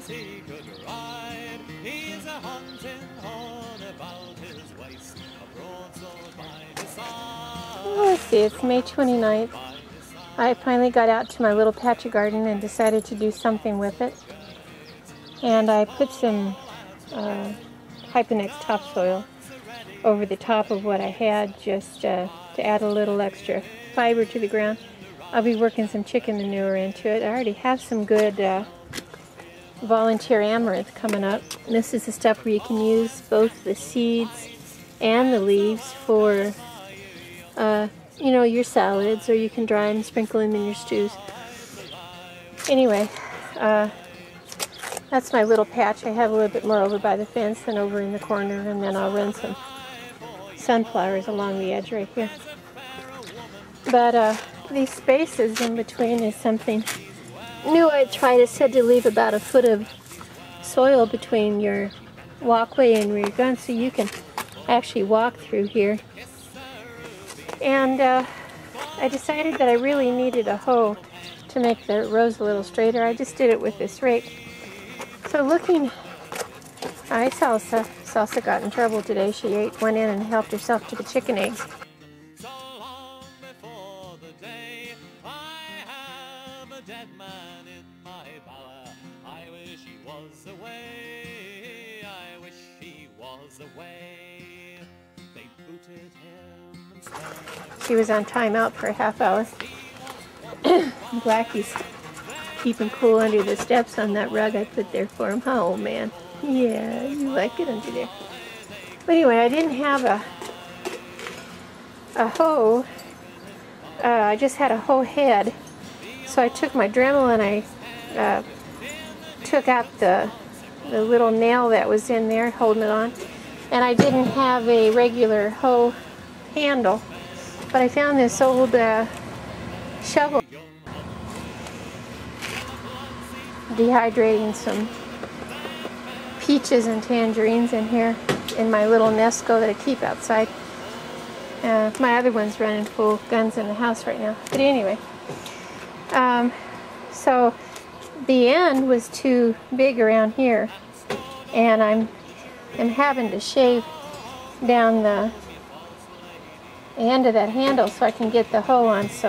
he could ride. He's a hunting horn about his waist, a broadsword by his side. Well, let's see, it's May 29th. I finally got out to my little patch of garden and decided to do something with it. And I put some Hyponex topsoil over the top of what I had, just to add a little extra fiber to the ground. I'll be working some chicken manure into it. I already have some good volunteer amaranth coming up. And this is the stuff where you can use both the seeds and the leaves for you know, your salads, or you can dry them and sprinkle them in your stews. Anyway, that's my little patch. I have a little bit more over by the fence than over in the corner, and then I'll run some sunflowers along the edge right here. But these spaces in between is something new I tried. It said to leave about a foot of soil between your walkway and where you're going, so you can actually walk through here. And I decided that I really needed a hoe to make the rows a little straighter. I just did it with this rake. So looking, Salsa. Salsa got in trouble today. She went in and helped herself to the chicken eggs. So long before the day I have a dead man in my bower. I wish he was away. I wish he was away. They booted him and She was on timeout for a half hour. Blackie's keeping cool under the steps on that rug I put there for him. Oh man, yeah, you like it under there. But anyway, I didn't have a hoe. I just had a hoe head. So I took my Dremel and I took out the little nail that was in there holding it on. And I didn't have a regular hoe handle. But I found this old shovel. Dehydrating some peaches and tangerines in here in my little Nesco that I keep outside. My other one's running full guns in the house right now. But anyway, so the end was too big around here, and I'm having to shave down the end of that handle so I can get the hoe on. So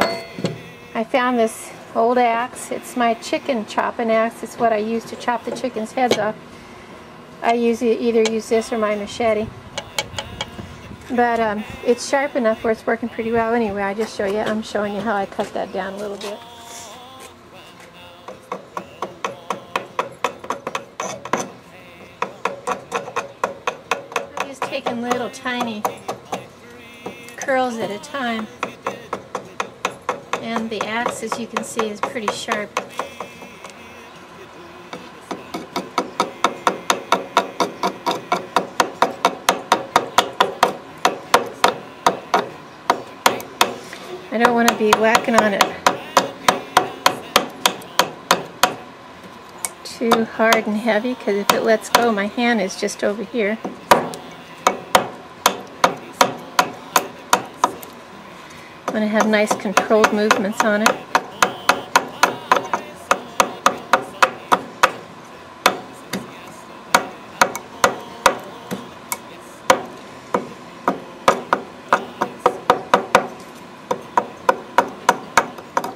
I found this old axe. It's my chicken chopping axe. It's what I use to chop the chicken's heads off. I either use this or my machete. But it's sharp enough where it's working pretty well. Anyway, I'm showing you how I cut that down a little bit. I'm just taking little tiny curls at a time. And the axe, as you can see, is pretty sharp. I don't want to be whacking on it too hard and heavy, because if it lets go, my hand is just over here. I want to have nice controlled movements on it.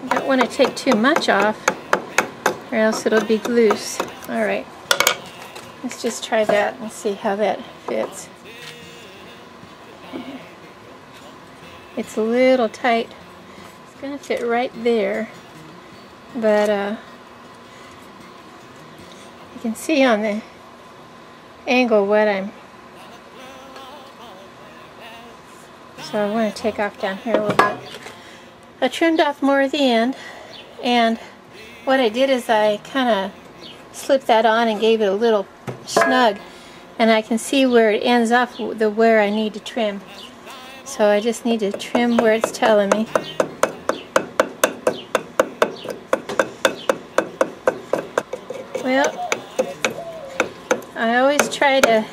Don't want to take too much off, or else it'll be loose. Alright, let's just try that and see how that fits. It's a little tight. It's going to fit right there, but you can see on the angle what so I want to take off down here a little bit. I trimmed off more of the end, and what I did is I kind of slipped that on and gave it a little snug, and I can see where it ends off where I need to trim. So I just need to trim where it's telling me. Well, I always try to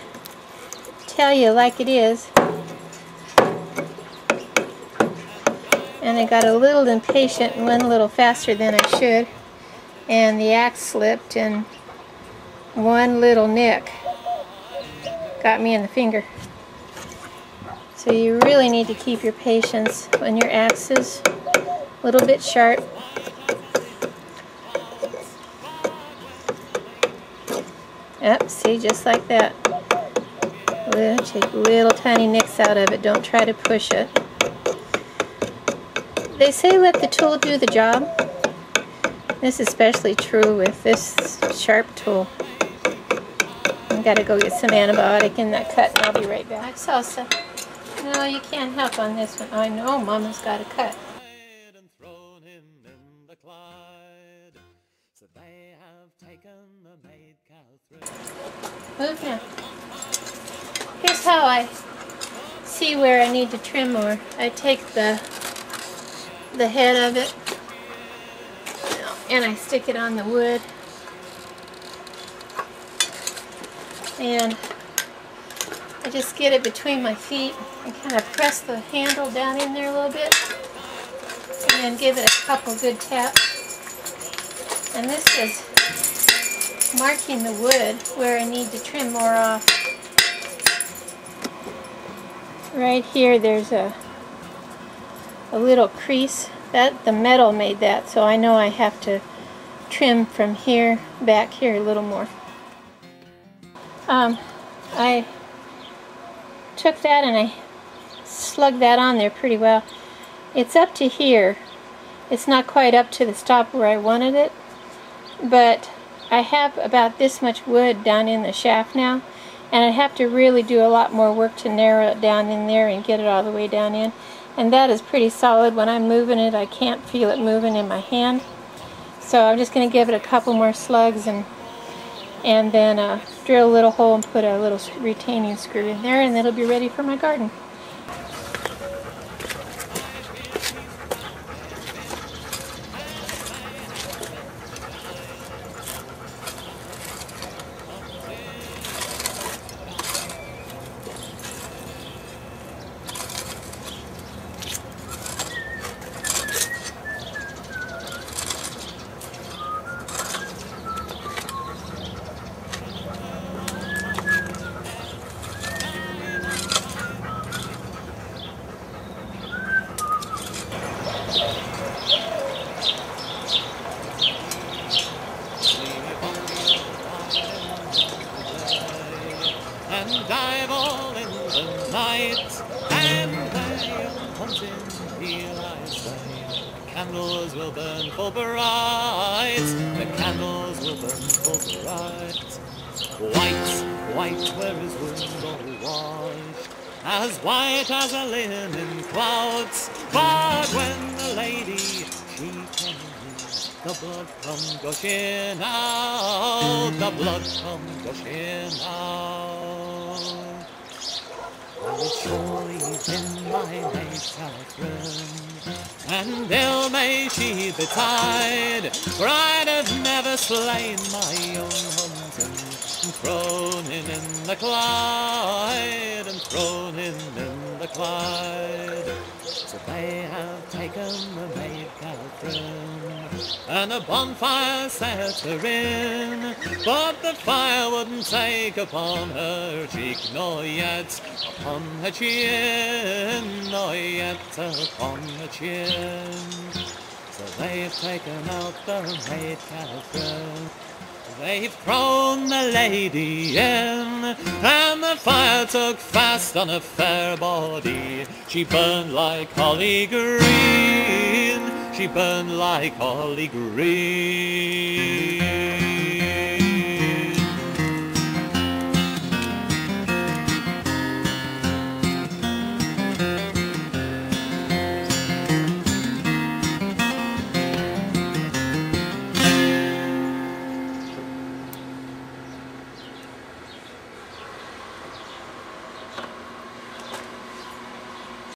tell you like it is. And I got a little impatient and went a little faster than I should. And the axe slipped, and one little nick got me in the finger. So you really need to keep your patience when your axe is a little bit sharp. Yep, see, just like that. Take little tiny nicks out of it. Don't try to push it. They say let the tool do the job. This is especially true with this sharp tool. I've got to go get some antibiotic in that cut and I'll be right back. Salsa. No, you can't help on this one. I know Mama's got a cut. Move now. Here's how I see where I need to trim more. I take the head of it and I stick it on the wood. And I just get it between my feet and kind of press the handle down in there a little bit and then give it a couple good taps. And this is marking the wood where I need to trim more off. Right here there's a little crease. The metal made that, so I know I have to trim from here back here a little more. I took that and I slugged that on there pretty well. It's up to here. It's not quite up to the stop where I wanted it, but I have about this much wood down in the shaft now, and I have to really do a lot more work to narrow it down in there and get it all the way down in. And that is pretty solid. When I'm moving it, I can't feel it moving in my hand. So I'm just going to give it a couple more slugs and then drill a little hole and put a little retaining screw in there, and it'll be ready for my garden. And dive all in the night, and way of hunting here I stay. The candles will burn full bright, the candles will burn full bright. White, white, where is wind all washed, as white as a linen clouds. But when the lady, she came in, the blood come gushing out, the blood come gushing out. Well, it's surely been my maid Catherine, and ill may she betide, for I'd have never slain my own hunting, and thrown him in the Clyde, and thrown him in the Clyde. So they have taken the maid Catherine, and a bonfire set her in, but the fire wouldn't take upon her cheek, nor yet upon her chin, nor yet upon her chin. So they've taken out the maid Catherine, they've thrown the lady in, and the fire took fast on her fair body. She burned like holly green, she burned like holly green.